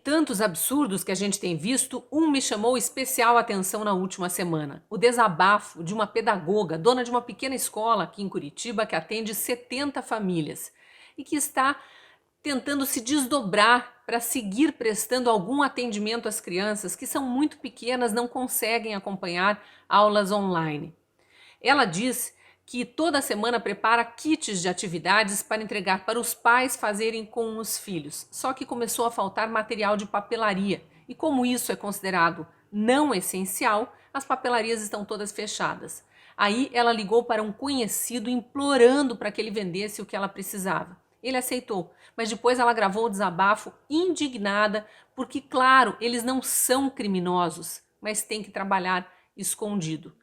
Tantos absurdos que a gente tem visto, um me chamou especial atenção na última semana. O desabafo de uma pedagoga, dona de uma pequena escola aqui em Curitiba, que atende 70 famílias e que está tentando se desdobrar para seguir prestando algum atendimento às crianças que são muito pequenas, não conseguem acompanhar aulas online. Ela diz que toda semana prepara kits de atividades para entregar para os pais fazerem com os filhos. Só que começou a faltar material de papelaria. E como isso é considerado não essencial, as papelarias estão todas fechadas. Aí ela ligou para um conhecido implorando para que ele vendesse o que ela precisava. Ele aceitou, mas depois ela gravou o desabafo indignada, porque, claro, eles não são criminosos, mas têm que trabalhar escondido.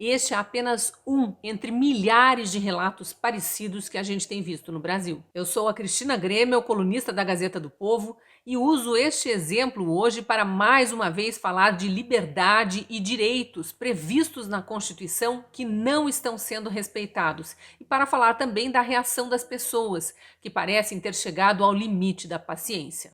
Este é apenas um entre milhares de relatos parecidos que a gente tem visto no Brasil. Eu sou a Cristina Grêmio, colunista da Gazeta do Povo, e uso este exemplo hoje para mais uma vez falar de liberdade e direitos previstos na Constituição que não estão sendo respeitados, e para falar também da reação das pessoas, que parecem ter chegado ao limite da paciência.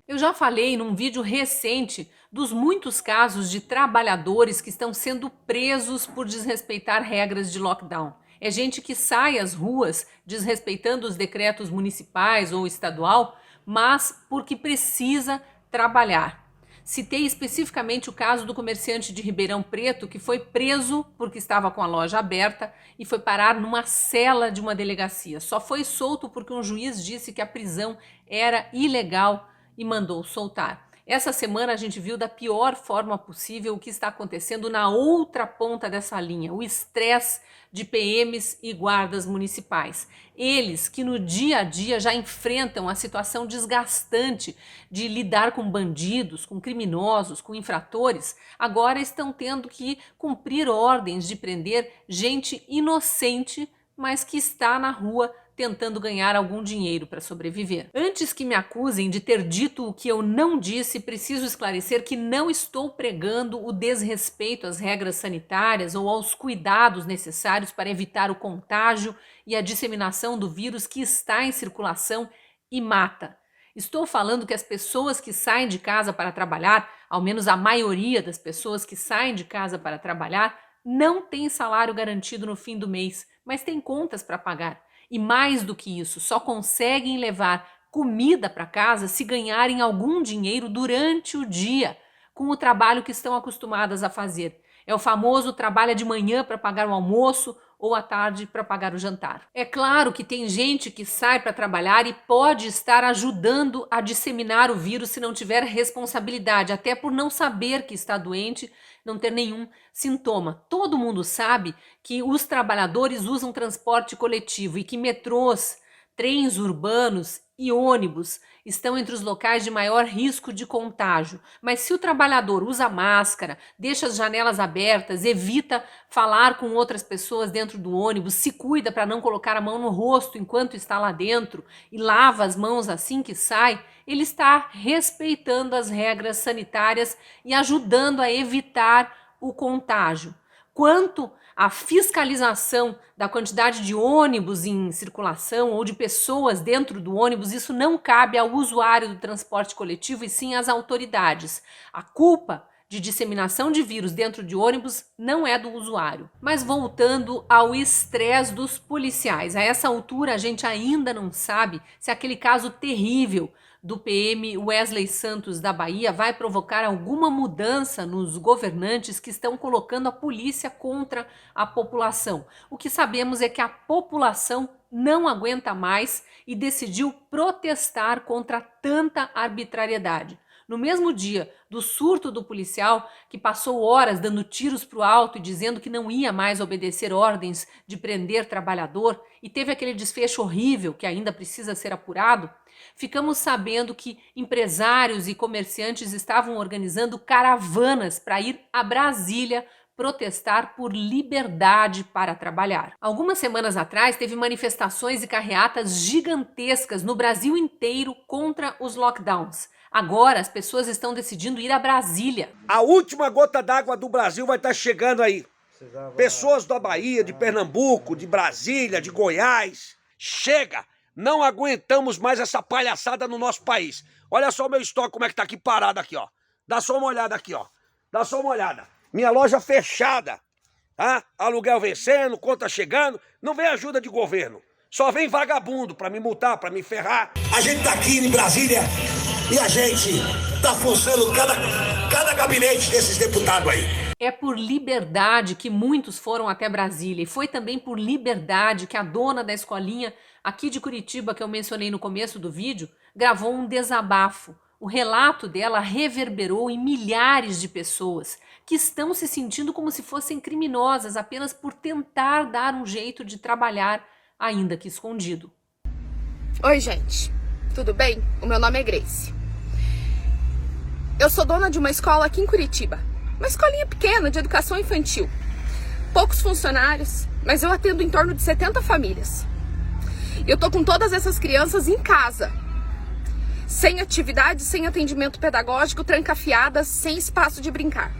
Eu já falei num vídeo recente dos muitos casos de trabalhadores que estão sendo presos por desrespeitar regras de lockdown. É gente que sai às ruas desrespeitando os decretos municipais ou estadual, mas porque precisa trabalhar. Citei especificamente o caso do comerciante de Ribeirão Preto que foi preso porque estava com a loja aberta e foi parar numa cela de uma delegacia. Só foi solto porque um juiz disse que a prisão era ilegal e mandou soltar. Essa semana a gente viu da pior forma possível o que está acontecendo na outra ponta dessa linha, o estresse de PMs e guardas municipais. Eles que no dia a dia já enfrentam a situação desgastante de lidar com bandidos, com criminosos, com infratores, agora estão tendo que cumprir ordens de prender gente inocente, mas que está na rua tentando ganhar algum dinheiro para sobreviver. Antes que me acusem de ter dito o que eu não disse, preciso esclarecer que não estou pregando o desrespeito às regras sanitárias ou aos cuidados necessários para evitar o contágio e a disseminação do vírus que está em circulação e mata. Estou falando que as pessoas que saem de casa para trabalhar, ao menos a maioria das pessoas que saem de casa para trabalhar, não tem salário garantido no fim do mês, mas tem contas para pagar. E mais do que isso, só conseguem levar comida para casa se ganharem algum dinheiro durante o dia, com o trabalho que estão acostumadas a fazer. É o famoso trabalha de manhã para pagar o almoço ou à tarde para pagar o jantar. É claro que tem gente que sai para trabalhar e pode estar ajudando a disseminar o vírus se não tiver responsabilidade, até por não saber que está doente, não ter nenhum sintoma. Todo mundo sabe que os trabalhadores usam transporte coletivo e que metrôs, trens urbanos e ônibus estão entre os locais de maior risco de contágio. Mas se o trabalhador usa máscara, deixa as janelas abertas, evita falar com outras pessoas dentro do ônibus, se cuida para não colocar a mão no rosto enquanto está lá dentro e lava as mãos assim que sai, ele está respeitando as regras sanitárias e ajudando a evitar o contágio. Quanto à fiscalização da quantidade de ônibus em circulação ou de pessoas dentro do ônibus, isso não cabe ao usuário do transporte coletivo e sim às autoridades. A culpa de disseminação de vírus dentro de ônibus não é do usuário. Mas voltando ao estresse dos policiais, a essa altura a gente ainda não sabe se aquele caso terrível do PM Wesley Santos da Bahia vai provocar alguma mudança nos governantes que estão colocando a polícia contra a população. O que sabemos é que a população não aguenta mais e decidiu protestar contra tanta arbitrariedade. No mesmo dia do surto do policial, que passou horas dando tiros para o alto e dizendo que não ia mais obedecer ordens de prender trabalhador, e teve aquele desfecho horrível que ainda precisa ser apurado, ficamos sabendo que empresários e comerciantes estavam organizando caravanas para ir a Brasília protestar por liberdade para trabalhar. Algumas semanas atrás, teve manifestações e carreatas gigantescas no Brasil inteiro contra os lockdowns. Agora, as pessoas estão decidindo ir a Brasília. A última gota d'água do Brasil vai estar chegando aí. Pessoas da Bahia, de Pernambuco, de Brasília, de Goiás. Chega! Não aguentamos mais essa palhaçada no nosso país. Olha só o meu estoque, como é que tá aqui parado aqui, ó. Dá só uma olhada aqui, ó. Dá só uma olhada. Minha loja fechada, tá? Aluguel vencendo, conta chegando. Não vem ajuda de governo. Só vem vagabundo pra me multar, pra me ferrar. A gente tá aqui em Brasília e a gente tá forçando cada gabinete desses deputados aí. É por liberdade que muitos foram até Brasília, e foi também por liberdade que a dona da escolinha aqui de Curitiba, que eu mencionei no começo do vídeo, gravou um desabafo. O relato dela reverberou em milhares de pessoas que estão se sentindo como se fossem criminosas apenas por tentar dar um jeito de trabalhar, ainda que escondido. Oi, gente. Tudo bem? O meu nome é Grace. Eu sou dona de uma escola aqui em Curitiba. Uma escolinha pequena de educação infantil. Poucos funcionários, mas eu atendo em torno de 70 famílias. Eu tô com todas essas crianças em casa. Sem atividade, sem atendimento pedagógico, trancafiadas, sem espaço de brincar.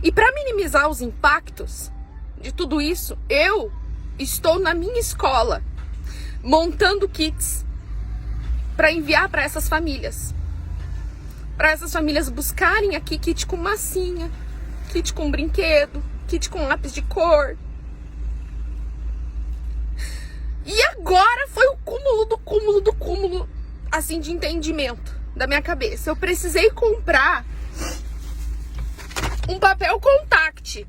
E para minimizar os impactos de tudo isso, eu estou na minha escola montando kits para enviar para essas famílias. Para essas famílias buscarem aqui kit com massinha, kit com brinquedo, kit com lápis de cor. E agora foi o cúmulo do cúmulo do cúmulo, assim, de entendimento da minha cabeça. Eu precisei comprar um papel contact,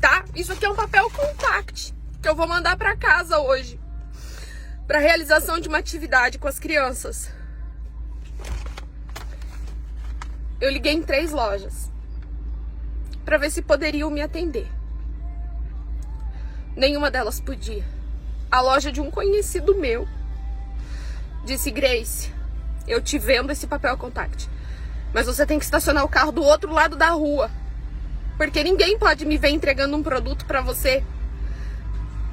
tá? Isso aqui é um papel contact que eu vou mandar para casa hoje, para realização de uma atividade com as crianças. Eu liguei em 3 lojas para ver se poderiam me atender. Nenhuma delas podia. A loja de um conhecido meu disse: Grace, eu te vendo esse papel contact, mas você tem que estacionar o carro do outro lado da rua, porque ninguém pode me ver entregando um produto para você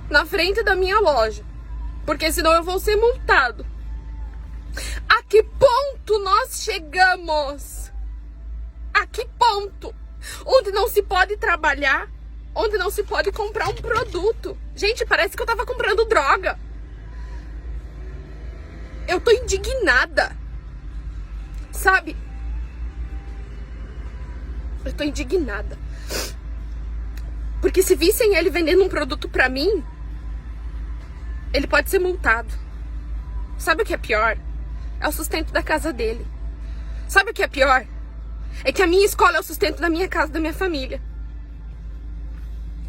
na frente da minha loja, porque senão eu vou ser multado. A que ponto nós chegamos? A que ponto? Onde não se pode trabalhar, onde não se pode comprar um produto. Gente, parece que eu tava comprando droga. Eu tô indignada, sabe? Eu tô indignada. Porque se vissem ele vendendo um produto pra mim, ele pode ser multado. Sabe o que é pior? É o sustento da casa dele. Sabe o que é pior? É que a minha escola é o sustento da minha casa, da minha família.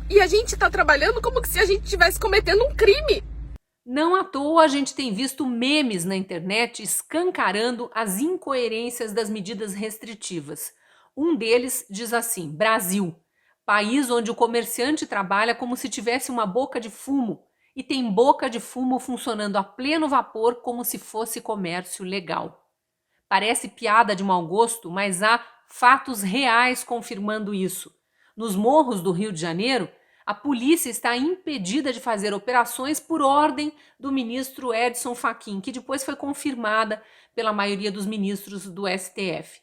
E a gente tá trabalhando como se a gente estivesse cometendo um crime. Não à toa a gente tem visto memes na internet escancarando as incoerências das medidas restritivas. Um deles diz assim: Brasil, país onde o comerciante trabalha como se tivesse uma boca de fumo e tem boca de fumo funcionando a pleno vapor como se fosse comércio legal. Parece piada de mau gosto, mas há fatos reais confirmando isso. Nos morros do Rio de Janeiro, a polícia está impedida de fazer operações por ordem do ministro Edson Fachin, que depois foi confirmada pela maioria dos ministros do STF.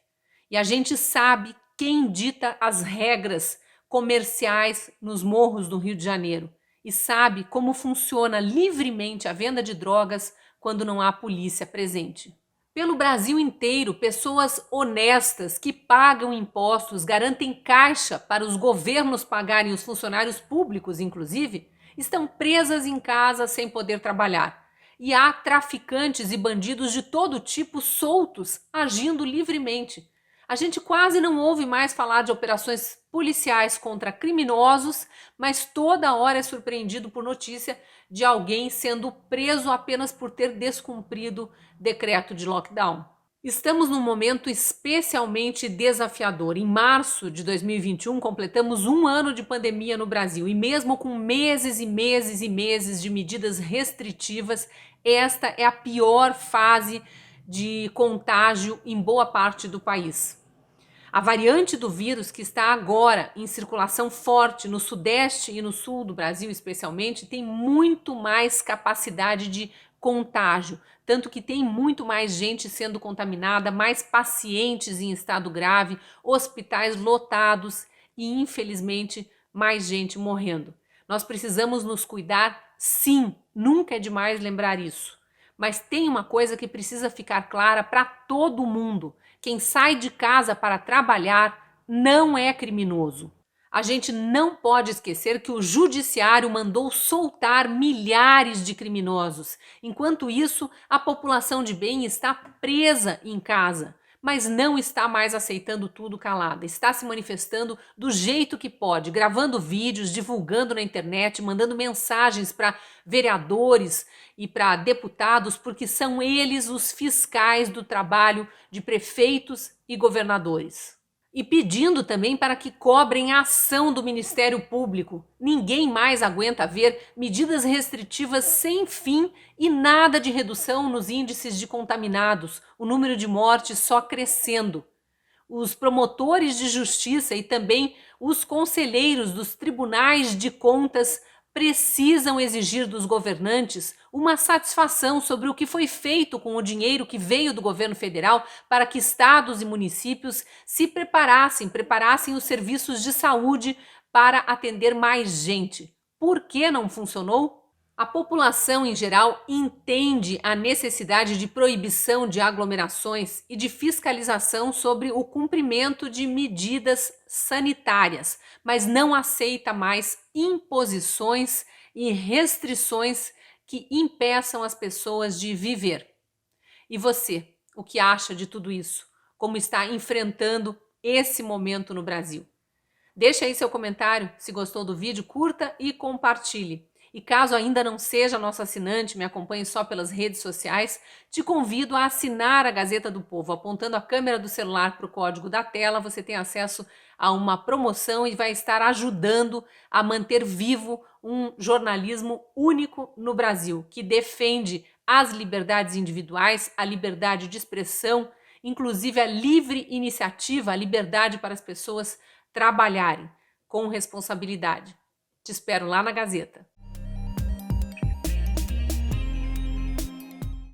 E a gente sabe quem dita as regras comerciais nos morros do Rio de Janeiro e sabe como funciona livremente a venda de drogas quando não há polícia presente. Pelo Brasil inteiro, pessoas honestas que pagam impostos, garantem caixa para os governos pagarem os funcionários públicos, inclusive, estão presas em casa sem poder trabalhar. E há traficantes e bandidos de todo tipo soltos, agindo livremente. A gente quase não ouve mais falar de operações policiais contra criminosos, mas toda hora é surpreendido por notícia de alguém sendo preso apenas por ter descumprido decreto de lockdown. Estamos num momento especialmente desafiador. Em março de 2021, completamos 1 ano de pandemia no Brasil e mesmo com meses e meses e meses de medidas restritivas, esta é a pior fase de contágio em boa parte do país. A variante do vírus que está agora em circulação forte no sudeste e no sul do Brasil especialmente, tem muito mais capacidade de contágio, tanto que tem muito mais gente sendo contaminada, mais pacientes em estado grave, hospitais lotados e, infelizmente, mais gente morrendo. Nós precisamos nos cuidar Sim, nunca é demais lembrar isso. Mas tem uma coisa que precisa ficar clara para todo mundo. Quem sai de casa para trabalhar não é criminoso. A gente não pode esquecer que o judiciário mandou soltar milhares de criminosos. Enquanto isso, a população de bem está presa em casa, mas não está mais aceitando tudo calada. Está se manifestando do jeito que pode, gravando vídeos, divulgando na internet, mandando mensagens para vereadores e para deputados, porque são eles os fiscais do trabalho de prefeitos e governadores. E pedindo também para que cobrem a ação do Ministério Público. Ninguém mais aguenta ver medidas restritivas sem fim e nada de redução nos índices de contaminados, o número de mortes só crescendo. Os promotores de justiça e também os conselheiros dos tribunais de contas precisam exigir dos governantes uma satisfação sobre o que foi feito com o dinheiro que veio do governo federal para que estados e municípios se preparassem os serviços de saúde para atender mais gente. Por que não funcionou? A população em geral entende a necessidade de proibição de aglomerações e de fiscalização sobre o cumprimento de medidas sanitárias, mas não aceita mais imposições e restrições que impeçam as pessoas de viver. E você, o que acha de tudo isso? Como está enfrentando esse momento no Brasil? Deixa aí seu comentário, se gostou do vídeo, curta e compartilhe. E caso ainda não seja nosso assinante, me acompanhe só pelas redes sociais, te convido a assinar a Gazeta do Povo. Apontando a câmera do celular para o código da tela, você tem acesso a uma promoção e vai estar ajudando a manter vivo um jornalismo único no Brasil, que defende as liberdades individuais, a liberdade de expressão, inclusive a livre iniciativa, a liberdade para as pessoas trabalharem com responsabilidade. Te espero lá na Gazeta.